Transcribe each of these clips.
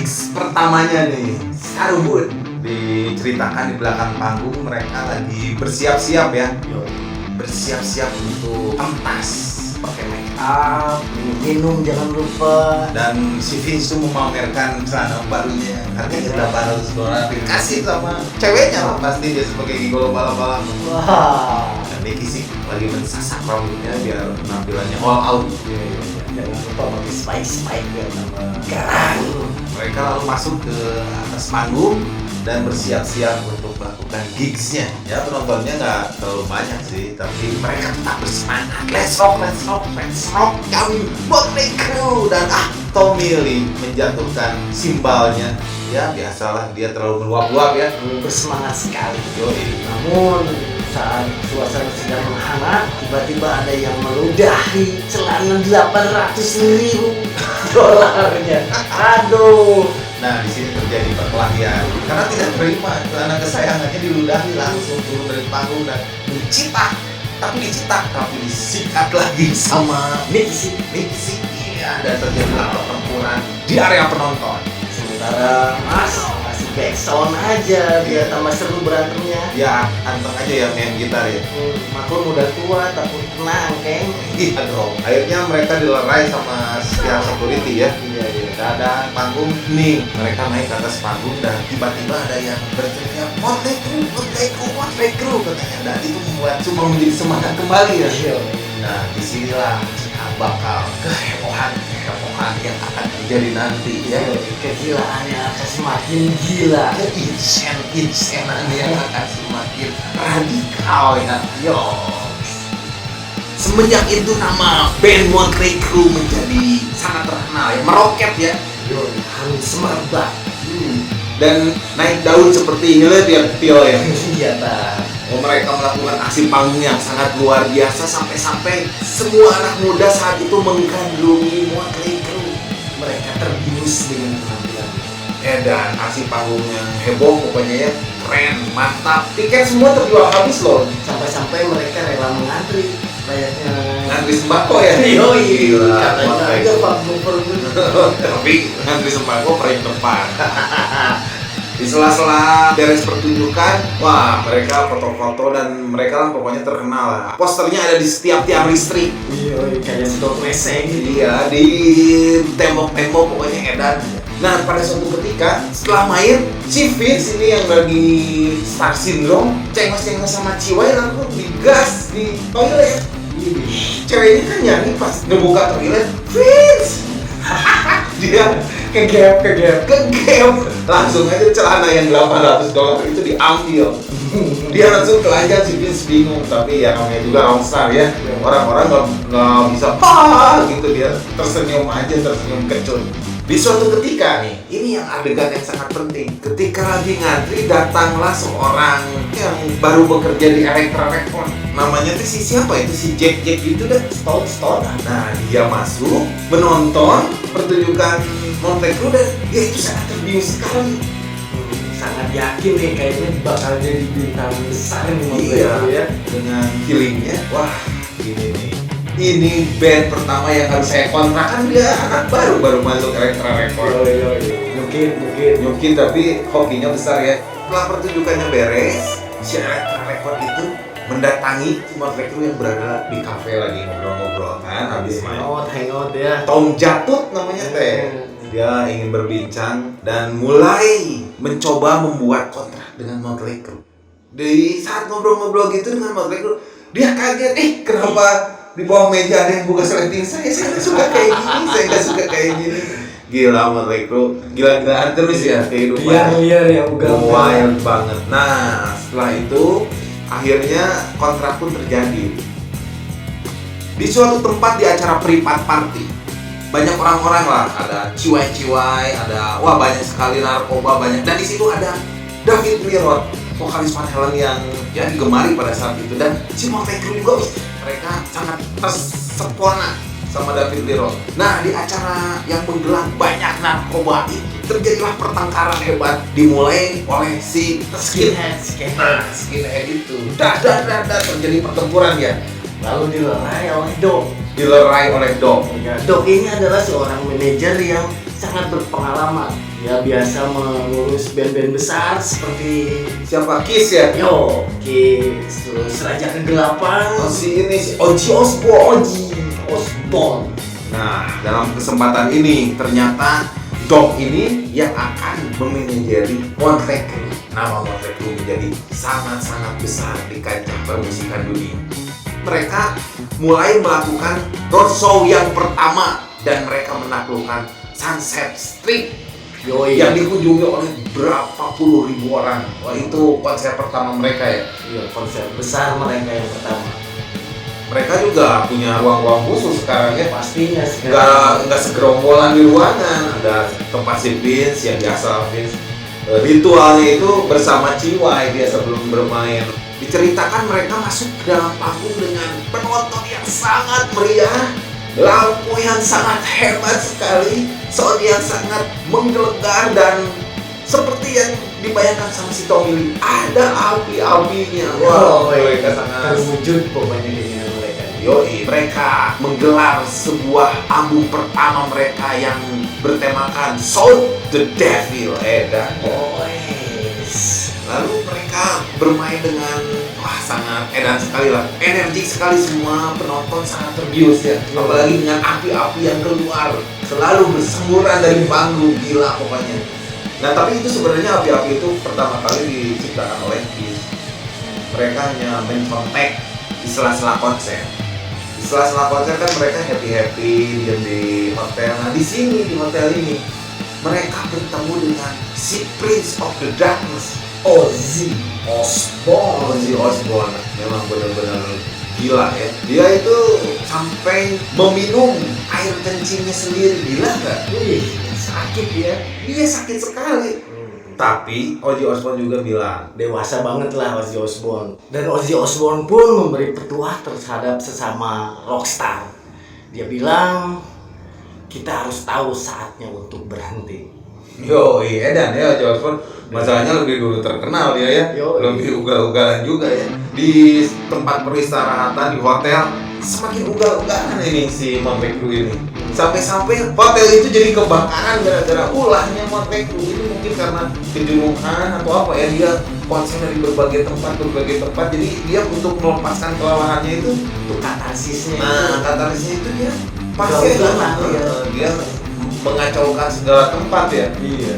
gigs pertamanya nih, Scarwood. Diceritakan di belakang panggung mereka lagi bersiap-siap ya. Bersiap-siap untuk pentas, pakai make up, Minum jangan lupa. dan si Vince tuh memamerkan celana barunya, harganya $800, dikasih sama ceweknya lah pasti dia sebagai gigolo bala-bala. Wah. Dan Nicky sih lagi mensasak rambutnya biar penampilannya all out. Jangan lupa pakai spike biar tambah garang. Mereka lalu masuk ke atas panggung dan bersiap-siap untuk melakukan gigsnya. Ya penontonnya nggak terlalu banyak sih, tapi mereka tetap bersemangat. Let's rock, kami Motley Crue. Dan Tommy Lee menjatuhkan simbalnya. Ya biasalah dia terlalu meluap-luap ya. Bersemangat sekali. Yoi. Namun saat suasana sedang menghangat, tiba-tiba ada yang meludahi celana $800.000. Aduh. Nah di sini terjadi perkelahian karena tidak terima celana kesayangannya diludahi, langsung turun dari panggung dan dicitak, tapi disikat lagi sama Mixi. Iya, dan terjadilah pertempuran di area penonton. Sementara Mas kasih backsound aja biar tambah seru berantemnya. Ya anteng aja yang main gitar ya. Maklum udah tua tapi tenang, Keng. Iya dong. Akhirnya mereka dilerai sama pihak security ya. Iya. Keadaan panggung nih, mereka naik ke atas panggung dan tiba-tiba ada yang berteriak Motley Crue katanya, dan itu membuat semua menjadi semangat kembali ya. Iya. Nah disinilah bakal kehebohan yang akan terjadi nanti ya. Kegilaannya akan semakin gila. Insane yang akan semakin radikal ya. Yo. Semenjak itu nama band Motley Crue menjadi sangat terkenal ya, meroket ya. Yo, harus semerbak. Dan naik daun seperti ini ya Tio ya. Iya, Bang. Mereka melakukan aksi panggung yang sangat luar biasa sampai semua anak muda saat itu menggandrungi Motley Crue. Mereka terbius dengan penampilan. Dan aksi panggung yang heboh pokoknya ya, keren, mantap. Tiket semua terjual habis loh. Sampai-sampai mereka rela mengantri layaknya Ngantri sembako ya. Yoi, Gila, katanya Motley aja Crue. Pak Gubernur. Tapi ngantri sembako paling depan. Di sela-sela beres pertunjukan, wah mereka foto-foto dan mereka lah pokoknya terkenal lah. Posternya ada di setiap tiang listrik. Iya, kayak sedot WC gitu. Iya, di tembok-tembok pokoknya edan. Nah pada suatu ketika setelah main, si Vince ini yang lagi star syndrome cengos-cengos sama Ciwai langsung digas di toilet. Ceweknya kan nyanyi pas ngebuka toilet, Vince. Dia kegep langsung aja celana yang $800 itu diambil. Dia langsung telanjang, si Vince bingung, tapi ya namanya juga rockstar ya, orang-orang nggak bisa gitu, dia tersenyum kecut. Di suatu ketika nih, ini yang adegan yang sangat penting. Ketika lagi ngantri, datanglah seorang yang baru bekerja di Elektra Record. Namanya tuh siapa itu, si Jack gitu dah. Stone. Nah dia masuk menonton pertunjukan Motley Crue dan dia itu sangat terbius sekali. Sangat yakin nih kayaknya bakal jadi bintang besar nih Motley Iya, Crue ya. dengan feelingnya, wah ini band pertama yang harus saya kontrak, kan dia anak baru masuk Elektra Record. Mungkin tapi hokinya besar ya. Setelah pertunjukannya beres, si Elektra Record itu mendatangi Motley Crue yang berada di kafe lagi ngobrol-ngobrol kan habis main. Hangout ya. Tom Jatut namanya teh. Dia ingin berbincang dan mulai mencoba membuat kontrak dengan Motley Crue. Di saat ngobrol-ngobrol gitu dengan Motley Crue, dia kaget, kenapa di bawah meja ada yang buka sleting saya nggak suka kayak gini, Gila Motley Crue, gila-gilaan terus ya kehidupan. Iya, ugal wild banget. Nah, setelah itu akhirnya kontrak pun terjadi. Di suatu tempat di acara privat party, banyak orang-orang lah, ada ciwai-ciwai, ada banyak sekali narkoba banyak, dan di situ ada David Lee Roth, vokalis Van Halen yang ya digemari pada saat itu, dan si Motley Crue juga mereka sangat tersepona sama David Lee Roth. Nah, di acara yang menggelar banyak narkoba itu terjadilah pertengkaran hebat, dimulai oleh si skinhead itu. Terjadi pertempuran ya. Lalu dilerai oleh Doc. Ya, Doc ini adalah seorang manajer yang sangat berpengalaman. Dia biasa mengurus band-band besar seperti Siapa? Kiss ya? Yo, Kiss, terus Raja Kegelapan, Oh, si Ozzy Osbourne. Ozzy Osbourne. Nah, dalam kesempatan ini ternyata Dog ini yang akan memanajeri Motley Crue. Nama Motley Crue menjadi sangat-sangat besar di kancah permusikan dunia. Mereka mulai melakukan roadshow yang pertama dan mereka menaklukkan Sunset Strip Yoi. yang dikunjungi oleh berapa puluh ribu orang. Wah, itu konser pertama mereka ya. Iya, konser besar mereka yang pertama. Mereka juga punya ruang-ruang khusus sekarang ya. Pastinya sekarang. Nggak segerombolan di ruangan. Ada tempat si Vince yang biasa Vince ritualnya itu bersama Ciwai dia sebelum bermain. Diceritakan mereka masuk ke dalam panggung dengan penonton yang sangat meriah, lampu yang sangat hebat sekali, sound yang sangat menggelegar, dan seperti yang dibayangkan sama si Tommy Lee, ada api-apinya. Wow, mereka sangat terwujud pokoknya dengan mereka. Yoi, mereka menggelar sebuah album pertama mereka yang bertemakan Shout the Devil. Lalu mereka bermain dengan sangat edan sekali lah, energik sekali, semua penonton sangat terbius ya. Apalagi dengan api-api yang keluar selalu bersemburan dari panggung, gila pokoknya. Nah, tapi itu sebenarnya api-api itu pertama kali diciptakan oleh Kiss. Mereka hanya mencontek di sela-sela konser. Di sela-sela konser kan mereka happy-happy diam di hotel. Nah, di sini di hotel ini mereka bertemu dengan si Prince of the Darkness, Ozzy Osbourne. Memang benar-benar gila ya. Dia itu sampai meminum air kencingnya sendiri, gila nggak? Wih, sakit ya. Dia sakit sekali. Tapi Ozzy Osbourne juga bilang, Dewasa banget lah Ozzy Osbourne. Dan Ozzy Osbourne pun memberi petuah terhadap sesama rockstar. Dia bilang, kita harus tahu saatnya untuk berhenti. edan ya Ozzy Osbourne. Masalahnya lebih dulu terkenal dia ya. Lebih ugal-ugalan juga ya. Di tempat peristirahatan di hotel semakin ugal-ugalan ini si Motley Crue ini. Sampai-sampai hotel itu jadi kebakaran gara-gara ulahnya Motley Crue. Itu mungkin karena kejenuhan atau apa ya, dia konser dari berbagai tempat. Jadi dia untuk melepaskan kelelahannya itu, Untuk katarsisnya. nah katarsisnya itu dia pasti Ugal-ugalan, ya. dia mengacaukan segala tempat ya. Iya.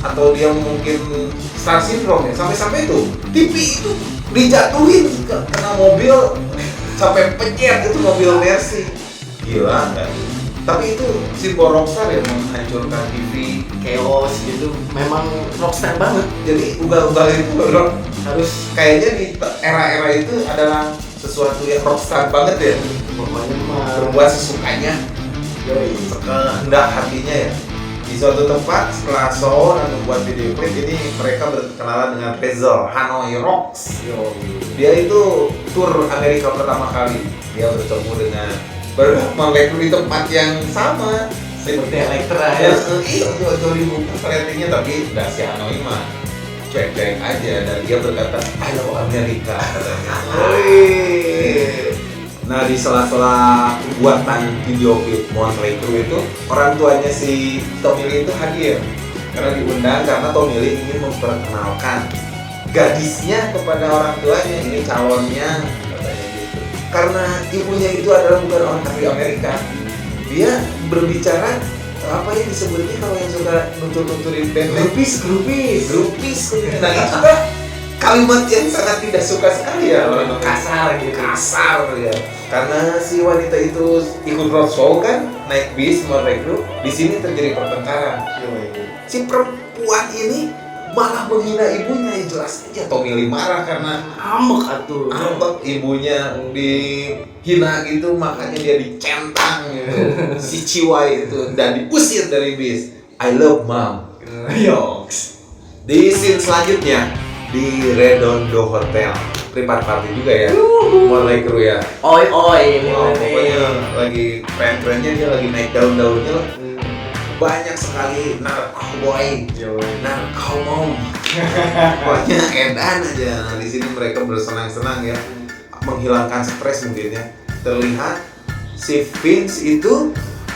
Atau dia mungkin star syndrome ya, sampai-sampai itu TV itu dijatuhin kena mobil sampai penyet itu mobil Mercy, gila nggak? Tapi itu simbol rockstar ya, menghancurkan TV, Chaos gitu. Memang rockstar banget. jadi ugal-ugal itu harus kayaknya di era-era itu adalah sesuatu yang rockstar banget ya, Pokoknya mah. berbuat sesukanya, Yoi. sekehendak hatinya ya. Di suatu tempat setelah show dan membuat video klip ini mereka berkenalan dengan Rezo Hanoi Rocks. Dia itu tur Amerika pertama kali. Dia bertemu dengan Motley Crue di tempat yang sama Seperti Elektra ya. Iya, 2000 ratingnya, tapi udah si Hanoi mah cuek-cuek aja, dan dia berkata I love Amerika katanya. Nah, di sela-sela pembuatan video klip Motley Crue itu, orang tuanya si Tommy Lee itu hadir karena diundang karena Tommy Lee ingin memperkenalkan gadisnya kepada orang tuanya, ini calonnya katanya gitu. Karena ibunya itu adalah bukan orang asli Amerika, dia berbicara apa yang disebutnya kalau yang suka nutur-nuturin band, Grupis. Nah, itu kan kalimat yang sangat tidak suka sekali ya, orang Kasar gitu. kasar ya. Karena si wanita itu ikut roadshow kan, naik bis Motley Crue, di sini terjadi pertengkaran. Si perempuan ini malah menghina ibunya, ya jelas aja Tommy Lee marah karena Ambek atuh. ibunya dihina gitu, makanya dia dicentang gitu. Si Ciwai itu dan diusir dari bis. I love mom. Yoks. Di scene selanjutnya di Redondo Hotel, private party juga ya, Motley Crue ya. Oi. Pokoknya lagi keren-kerennya, dia lagi naik daun-daunnya lah. Banyak sekali narkoboy, narkomom. Pokoknya edan aja. Nah, di sini mereka bersenang-senang ya, menghilangkan stres mungkin ya. Terlihat si Vince itu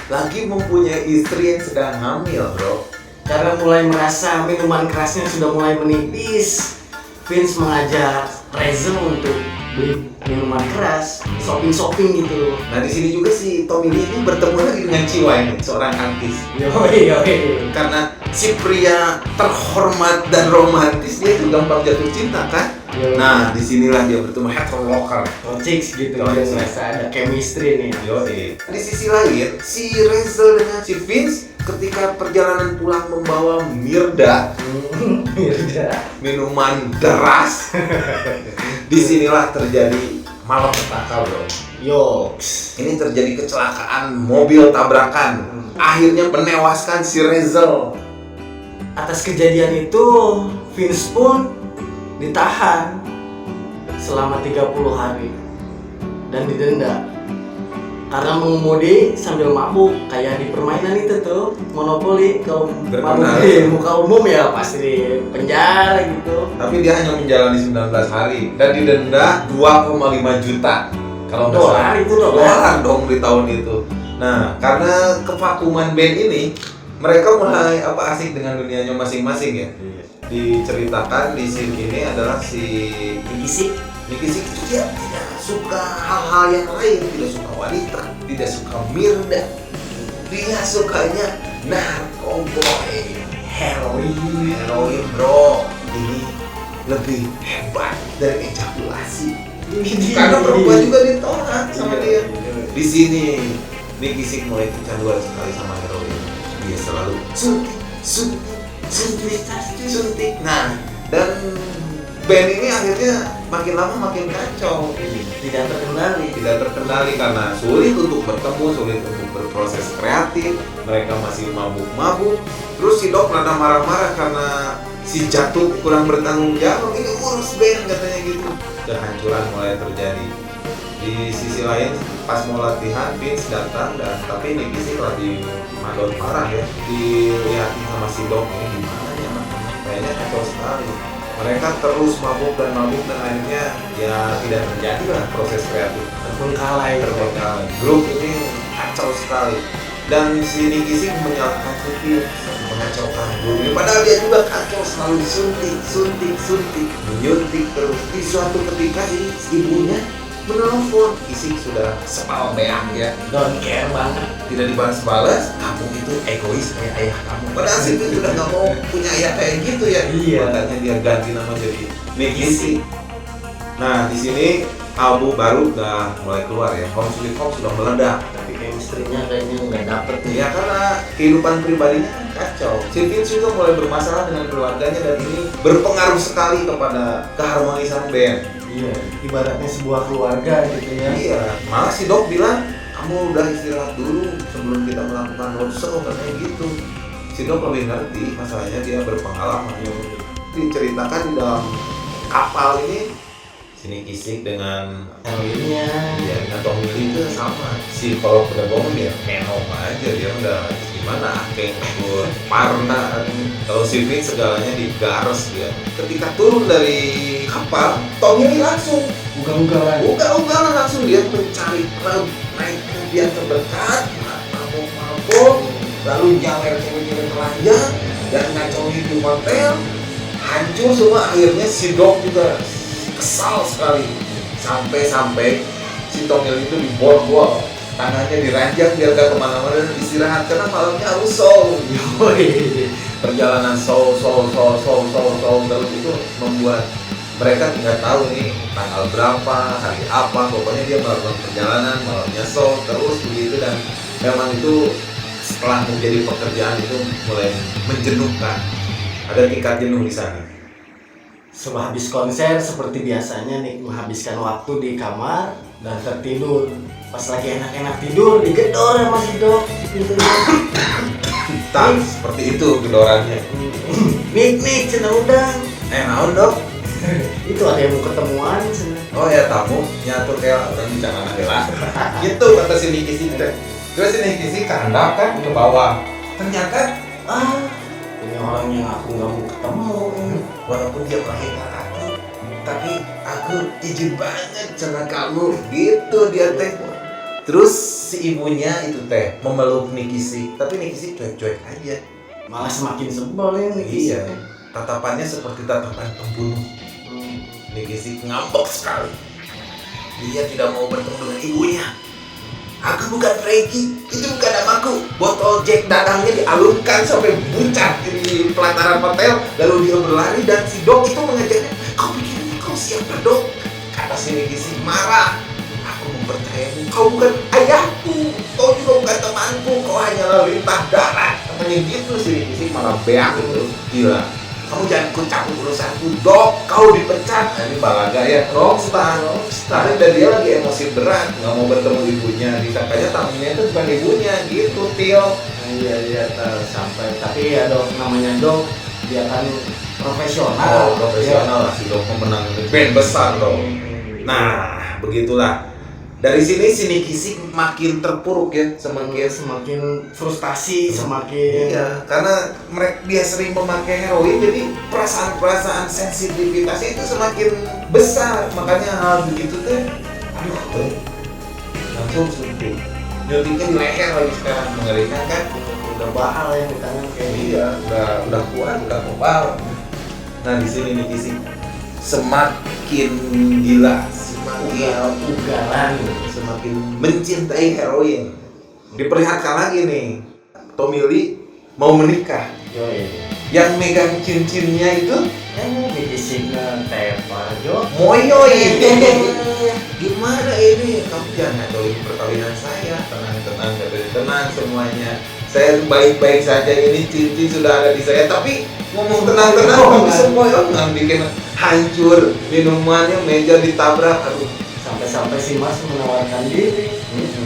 lagi mempunyai istri yang sedang hamil, bro. Karena mulai merasa minuman kerasnya sudah mulai menipis, Vince mengajak Razel untuk beli minuman keras, shopping gitu. Nah di sini juga si Tommy Lee ini bertemu lagi dengan Chiwai, seorang artis. Yoi. Karena si pria terhormat dan romantis dia itu gampang jatuh cinta kan? Yoi. Nah disinilah dia bertemu heterolocker. Chicks gitu, Yoi. dia merasa ada chemistry nih. Yoi. Di sisi lain si Razel dengan si Vince ketika perjalanan pulang membawa Mirda, minuman deras. Disinilah terjadi malapetaka, bro. Yoks. Ini terjadi kecelakaan mobil tabrakan. Akhirnya menewaskan si Razel. Atas kejadian itu, Vince pun ditahan selama 30 hari dan didenda karena mengemudi sambil mabuk kayak di permainan itu tuh monopoli kalau mabuk di muka umum ya pasti di penjara gitu. Tapi dia hanya menjalani 19 hari dan didenda 2,5 juta kalau nggak salah. Dolar itu Dolar dong di tahun itu. Nah karena kevakuman band ini mereka mulai asik dengan dunianya masing-masing ya. Diceritakan di sini ini adalah si Nicky Six itu dia tidak suka hal-hal yang lain, tidak suka wanita, tidak suka Mirda, dia sukanya narkoboy, heroin bro. Ini lebih hebat dari ejakulasi karena perempuan juga ditolak sama dia. Di sini Nicky Six mulai kecanduan sekali sama heroin. Dia selalu suntik. Nah dan band ini akhirnya makin lama makin kacau, tidak terkendali karena sulit untuk bertemu, sulit untuk berproses kreatif. Mereka masih mabuk-mabuk. Terus si Dok rada marah-marah karena si Jatuh kurang bertanggung jawab. Ini urus band katanya gitu. Kehancuran mulai terjadi. Di sisi lain pas mau latihan Vince datang dan tapi Nicky sih lagi madon parah ya. Dilihatin sama si Dok ini gimana ya, kayaknya kacau sekali. Mereka terus mabuk dan akhirnya ya tidak terjadi lah proses kreatif. terbengkalai. Grup ini kacau sekali dan si Nicky sih menyalahkan Vince mengacaukan grup ini. Padahal dia juga kacau, selalu suntik, menyuntik terus. Di suatu ketika ini ibunya menelpon, Isik sudah sepal beak ya, Don't care banget. tidak dibalas-balas. Kamu itu egois kayak ayah kamu. Padahal sih itu sudah nggak mau punya ayah kayak gitu ya. Iya. Makanya dia ganti nama jadi Nicky Six. Nah di sini album baru udah mulai keluar ya. Home Sweet Home sudah meledak. Tapi chemistry-nya kayaknya nggak dapet nih. Ya karena kehidupan pribadinya kan kacau. Si Vince juga mulai bermasalah dengan keluarganya dan ini berpengaruh sekali kepada keharmonisan band. Iya, ibaratnya sebuah keluarga gitu ya. Iya, malah si Dok bilang kamu udah istirahat dulu sebelum kita melakukan roadshow katanya gitu. Si Dok lebih ngerti, masalahnya dia berpengalaman. Diceritakan di dalam kapal ini si Nicky Six dengan Heroinnya. ya dengan Tommy Lee itu sama. Si kalau udah ngomong dia menom aja, dia udah gimana akeh buat parna. Kalau si Vince segalanya digaros dia. Ketika turun dari kapal, Tommy Lee langsung ugal-ugalan langsung dia mencari klub, naik ke yang terdekat, mabuk, lalu nyawer cewek-cewek telanjang dan ngacauin di hotel. Hancur semua. Akhirnya si Dok juga kesal sekali sampai si Tommy Lee itu diborgol, tangannya diranjang biar gak kemana-mana dan istirahat karena malamnya harus show. Perjalanan show terus itu membuat mereka tidak tahu nih tanggal berapa, hari apa, pokoknya dia melakukan perjalanan malamnya show terus begitu. Dan memang itu setelah menjadi pekerjaan itu mulai menjenuhkan, ada tingkat jenuh di sana. Sehabis konser seperti biasanya nih menghabiskan waktu di kamar dan tertidur. Pas lagi enak-enak tidur digedor sama si Dok di pintunya. Tak seperti itu gedorannya. Nik cina udang. Naon Dok? Itu ada yang mau ketemuan cina. Oh ya tamu nyatur kayak orang bicara lah. Gitu kata si Nicky Six. Terus si Nicky Six kandak kan ke bawah. Ternyata ini orang yang aku nggak mau ketemu. walaupun dia melahirkan aku, tapi aku izin banget sama kamu gitu dia teh. Terus si ibunya itu teh memeluk Nicky Six, tapi Nicky Six cuek-cuek aja. Malah semakin sebel ya Nicky Iya, Six. tatapannya seperti tatapan pembunuh. Nicky Six ngambek sekali. Dia tidak mau bertemu dengan ibunya. Aku bukan Frankie, itu bukan namaku. Botol Jack Dadangnya dialunkan sampai bucat di pelataran hotel. Lalu dia berlari dan si Dok itu mengejarnya. Kau pikir kau siapa, Dok? Kata si Nicky Six marah. Aku mempercayamu, kau bukan ayahku. Kau juga bukan temanku. Kau hanyalah lintah darat. Katanya gitu si Nicky Six malah beak gitu. Gila. Kamu jangan ikut campur urusanku, Dok. Kau dipecat. Nah, ini balaga ya, rockstar. Tapi dan dia lagi emosi berat, nggak mau bertemu ibunya. Disangkanya tamunya itu bukan ibunya, gitu, Tio. Iya sampai. Tapi ya Dok, namanya Dok, dia kan profesional. Oh, profesional lah si Dok, pemenang band besar dong. Nah, begitulah. Dari sini si Nicky Six makin terpuruk ya, Semakin frustasi, semakin Iya, karena dia sering memakai heroin, jadi perasaan sensitivitasnya itu semakin besar. Makanya hal begitu tuh, langsung suntik. Nyuntiknya di leher lagi sekarang, mengerikan kan? udah bahal ya di tangan kayak Iya, udah kuat, udah kebal. Nah di sini Nicky Six semakin gila, semakin mencintai heroin. Diperlihatkan lagi nih, Tommy Lee mau menikah. Yang megang cincinnya itu Nicky Six tepar Jo. Moyoy. Gimana ini? Kamu jangan ngacoin perkawinan saya. Tenang semuanya. Saya baik-baik saja, ini cincin sudah ada di saya. Tapi ngomong tenang-tenang kamu semua nggak bikin hancur minumannya, meja ditabrak. Aduh. Sampai si Mas menawarkan diri.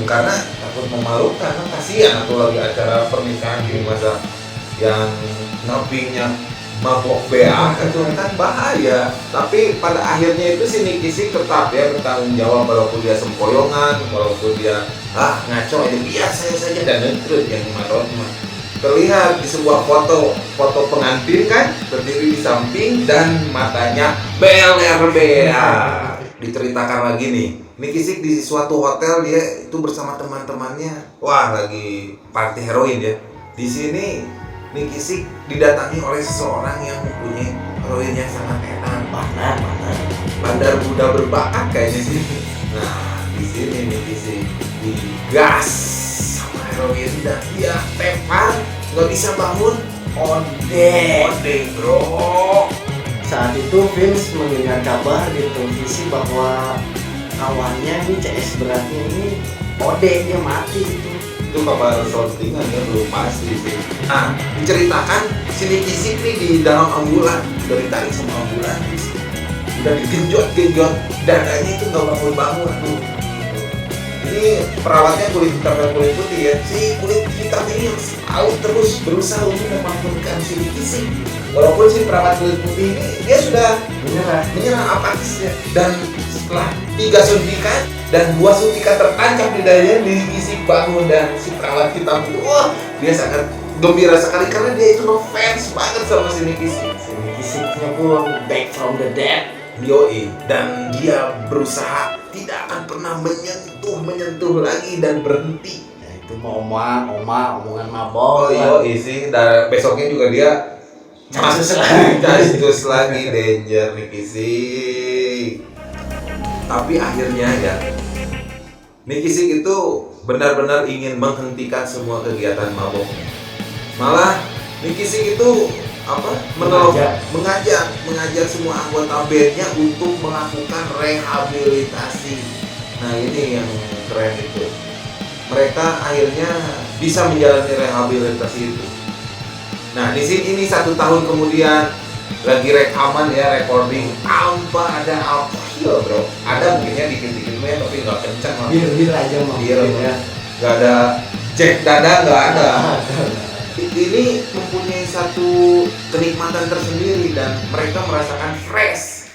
Karena takut memalukan, kan kasihan atau lagi acara pernikahan di masa yang ngapingnya mabok BA itu kan bahaya. Tapi pada akhirnya itu si Nicky Six tetap ya bertanggung jawab, walaupun dia sempoyongan, walaupun dia ngaco aja, biar saya saja dan netrut yang Marotma. Terlihat di sebuah foto pengantin kan berdiri di samping dan matanya beler-beler. Diceritakan lagi nih, Nicky Six di suatu hotel dia itu bersama teman-temannya. Wah, lagi party heroin ya. Di sini Nicky Six didatangi oleh seseorang yang mempunyai heroin yang sangat enak, bandar muda berbakat kayaknya sih. Nah, di sini Nicky Six digas sama heroin dan dia tepar, nggak bisa bangun. Ode bro. Saat itu Vince mendengar kabar di televisi bahwa kawannya ini CS beratnya ini Ode, dia mati Itu kabar shortingan ya, belum pasti sih. Nah, diceritakan si Nicky Six nih di dalam ambulan, udah ditarik sama ambulan, udah digenjot, dadanya itu nggak bangun. Ini perawatnya kulit hitam dan kulit putih ya. Si kulit hitam ini harus terus berusaha untuk memampunkan si Nicky Six. Walaupun si perawat kulit putih ini dia sudah menyerah apatis ya. Dan setelah 3 suntikan dan 2 suntikan tertancap di dadanya, Nicky Six bangun dan si perawat hitam itu wah, dia sangat gembira sekali karena dia itu ngefans banget sama si Nicky Six. Si Nicky Six-nya pun back from the dead. Yoi, dan dia berusaha tidak akan pernah menyentuh lagi dan berhenti. Ya itu mau omongan mabok. Oh yoi sih, dan besoknya juga dia casus lagi danger Nicky Six. Tapi akhirnya ya Nicky Six itu benar-benar ingin menghentikan semua kegiatan mabok. Malah Nicky Six itu mengajak semua anggota bandnya untuk melakukan rehabilitasi. Nah ini yang keren itu. Mereka akhirnya bisa menjalani rehabilitasi itu. Nah di sini ini 1 tahun kemudian lagi rekaman ya, recording tanpa ada alkohol bro. Ada mungkinnya dikit-dikit tapi nggak kencang lah. Bir aja mah. Bir ya. Nggak ada Jack Dada, nggak ada. Ini mempunyai satu kenikmatan tersendiri dan mereka merasakan fresh.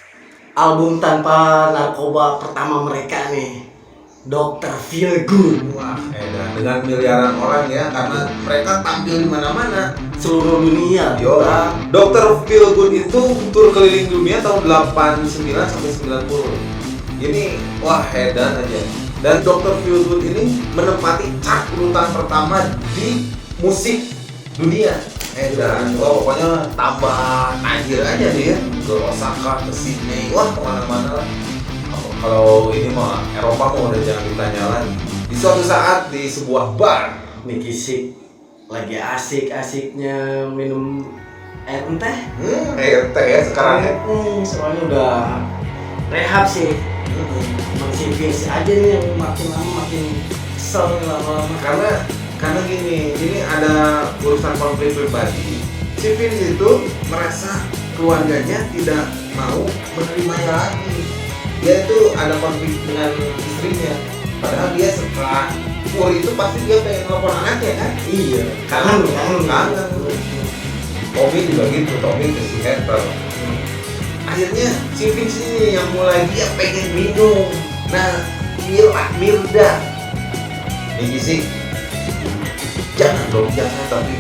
Album tanpa narkoba pertama mereka nih, Dr. Feelgood. Wah, edan dengan miliaran orang ya, karena mereka tampil di mana-mana Seluruh dunia. Yo, Dr. Feelgood itu tur keliling dunia tahun 89 sampai 90. Ini wah edan aja. Dan Dr. Feelgood ini menempati chart urutan pertama di musik dunia. Dan pokoknya tambah tajir aja dia, ke Osaka, ke Sydney, wah kemana-mana lah. Kalau ini mah Eropa mah udah jangan ditanya lagi. Di suatu saat di sebuah bar, Nicky Six lagi asik-asiknya minum air teh. air teh ya sekarang ya. Soalnya udah rehab sih. Emang si Vince aja nih yang makin lama makin kesel lama-lama. Karena gini, ini ada urusan konflik pribadi. Si Vince itu merasa keluarganya tidak mau menerimanya lagi. Dia itu ada konflik dengan istrinya. Padahal dia setelah tour itu pasti dia pengen nelfon anaknya kan? Iya. Kangen. Tommy juga gitu, Tommy ke si Heather. Akhirnya si Vince ini yang mulai dia pengen minum. Nah, Mirda Nicky Six, jangan dong, jangan, tapi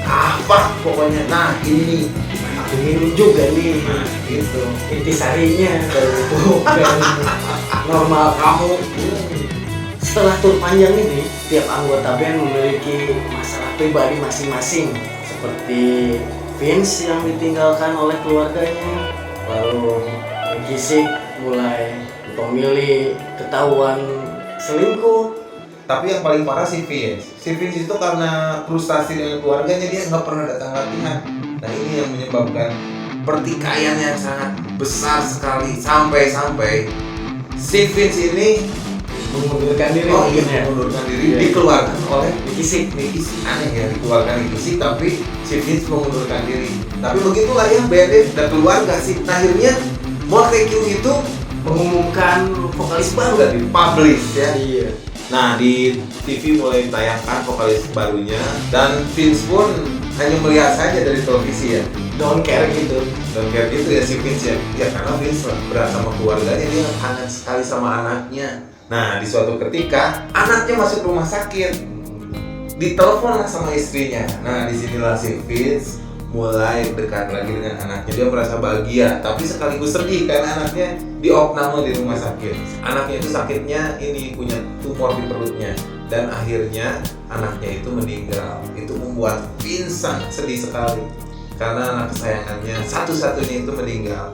apa pokoknya. Nah ini Aku minum juga nih. nah gitu. Intisarinya dari itu band normal kamu. Setelah tur panjang ini, tiap anggota band memiliki masalah pribadi masing-masing. Seperti Vince yang ditinggalkan oleh keluarganya, lalu Nicky Six mulai memilih ketahuan selingkuh. Tapi yang paling parah si Vince. Si Vince itu karena frustasi dengan keluarganya dia nggak pernah datang latihan. Nah ini yang menyebabkan pertikaian yang sangat besar sekali sampai si Vince ini Mengundurkan diri. mengundurkan diri, dikeluarkan oleh Nicky Six. Aneh ya, dikeluarkan Nicky Six tapi si Vince mengundurkan diri. Tapi begitulah ya, bandnya dan keluarga sih. Akhirnya Motley Crue itu mengumumkan vokalis baru dan dipublish ya. Iya. Nah di TV mulai ditayangkan vokalis barunya dan Vince pun hanya melihat saja dari televisi ya. Don't care gitu. Dan kayak gitu ya si Vince ya. Ya karena Vince berat sama keluarganya, dia hangat sekali sama anaknya. Nah di suatu ketika anaknya masuk rumah sakit, ditelepon lah sama istrinya. Nah disinilah si Vince mulai dekat lagi dengan anaknya. Dia merasa bahagia tapi sekaligus sedih karena anaknya diopname di rumah sakit. Anaknya itu sakitnya ini punya tumor di perutnya dan akhirnya anaknya itu meninggal. Itu membuat Vince sangat sedih sekali karena anak kesayangannya satu-satunya itu meninggal.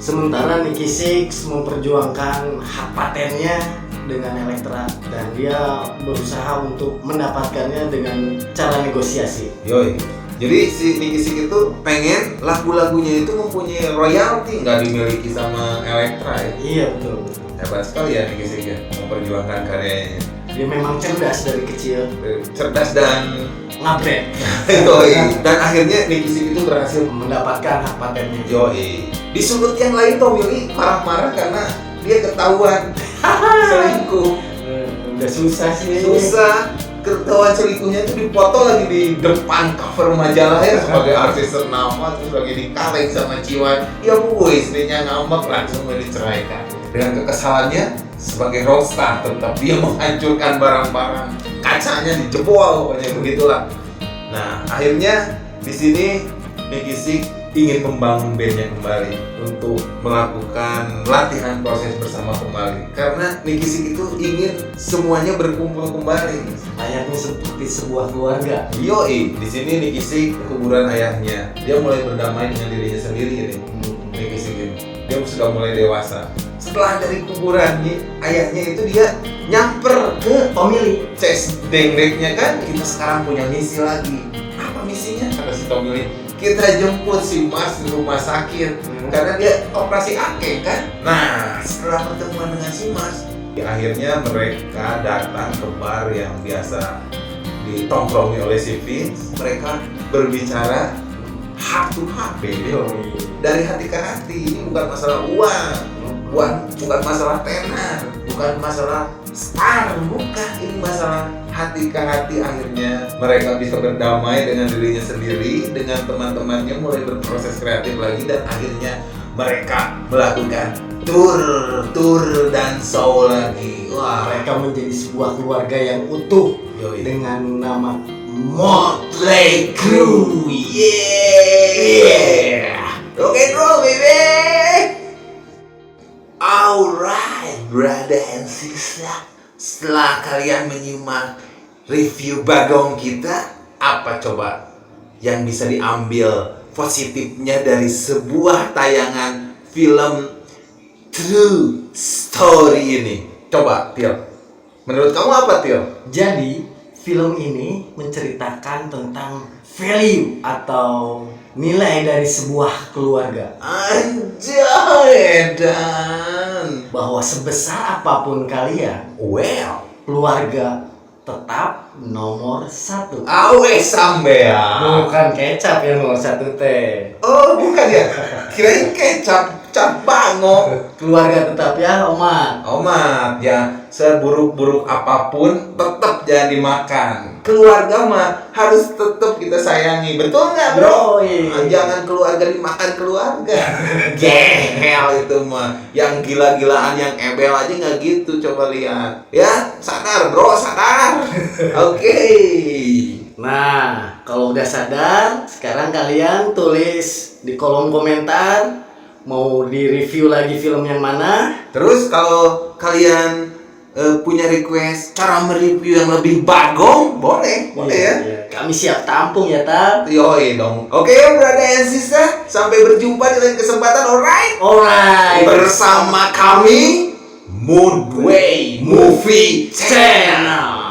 Sementara Nicky Six memperjuangkan hak patennya dengan Elektra dan dia berusaha untuk mendapatkannya dengan cara negosiasi. Yoi. Jadi si Nicky Six itu pengen lagu-lagunya itu mempunyai royalti, nggak dimiliki sama Elektra ya. Iya betul. Hebat sekali ya Nicky Six ya, memperjuangkan karyanya. Dia memang cerdas dari kecil, Cerdas dan ngabret. yoi. Dan akhirnya Nicky Six itu berhasil Mendapatkan hak patennya. yoi. Di sudut yang lain Tommy Lee marah-marah karena dia ketahuan selingkuh. Udah susah sih. Susah. Ketahuan selingkuhnya itu dipoto lagi di depan cover majalah ya sebagai artis ternama, terus lagi dikaleng sama Ciwan. Ya bu, istrinya ngambek langsung diceraikan. Dengan kekesalannya sebagai rockstar tetap dia menghancurkan barang-barang, kacanya dijebol, pokoknya begitulah. Nah akhirnya di sini Nicky Six ingin membangun bandnya kembali untuk melakukan latihan proses bersama kembali karena Nicky Six itu ingin semuanya berkumpul kembali. Layaknya seperti sebuah keluarga. Yoi, di sini Nicky Six ke kuburan ayahnya. Dia mulai berdamai dengan dirinya sendiri ini. Nicky Six ini. Dia sudah mulai dewasa. Setelah dari kuburan ayahnya itu dia nyamper ke Tommy Lee. Ces dengdeknya kan, kita sekarang punya misi lagi. Apa misinya? Kata si Tommy Lee, kita jemput si Mars di rumah sakit karena dia operasi akeh kan. Nah setelah pertemuan dengan si Mars, akhirnya mereka datang ke bar yang biasa ditongkrongi oleh si Vince. Mereka berbicara heart to heart, baby. Dari hati ke hati. Ini bukan masalah uang, bukan masalah tenar, bukan masalah star, bukan. Ini masalah hati ke hati. Akhirnya mereka bisa berdamai dengan dirinya sendiri, dengan teman-temannya mulai berproses kreatif lagi, dan akhirnya mereka melakukan tour dan show lagi. Wah, Mereka menjadi sebuah keluarga yang utuh. Yoi. Dengan nama Motley Crue. Yeah. Rock and roll, baby. Alright, brother and sister. setelah kalian menyimak review Bagong kita, apa coba yang bisa diambil positifnya dari sebuah tayangan film True Story ini? Coba, Tio. Menurut kamu apa, Tio? Jadi, film ini menceritakan tentang value atau nilai dari sebuah keluarga. Anjay, Dan. Bahwa sebesar apapun kalian, Well, keluarga tetap nomor satu. awe sampean. Bukan kecap yang nomor satu teh. Oh, bukan ya? Kirain kecap, cap bango. Keluarga tetap ya, Oma. Omat, ya seburuk-buruk apapun tetap jangan dimakan. Keluarga mah harus tetap kita sayangi, betul nggak, bro? Yoi. Jangan keluarga dimakan keluarga. Gehel itu mah. Yang gila-gilaan, yang ebel aja nggak gitu. Coba lihat, ya sadar, bro, sadar. Oke. Nah, kalau udah sadar, sekarang kalian tulis di kolom komentar mau di-review lagi film yang mana. Terus kalau kalian punya request cara mereview yang lebih bagong, boleh ya. Iya. Kami siap tampung ya, Tar. Yoi dong. Oke, brother and sister, sampai berjumpa di lain kesempatan, alright? Alright. Bersama kami Moodway Movie Channel.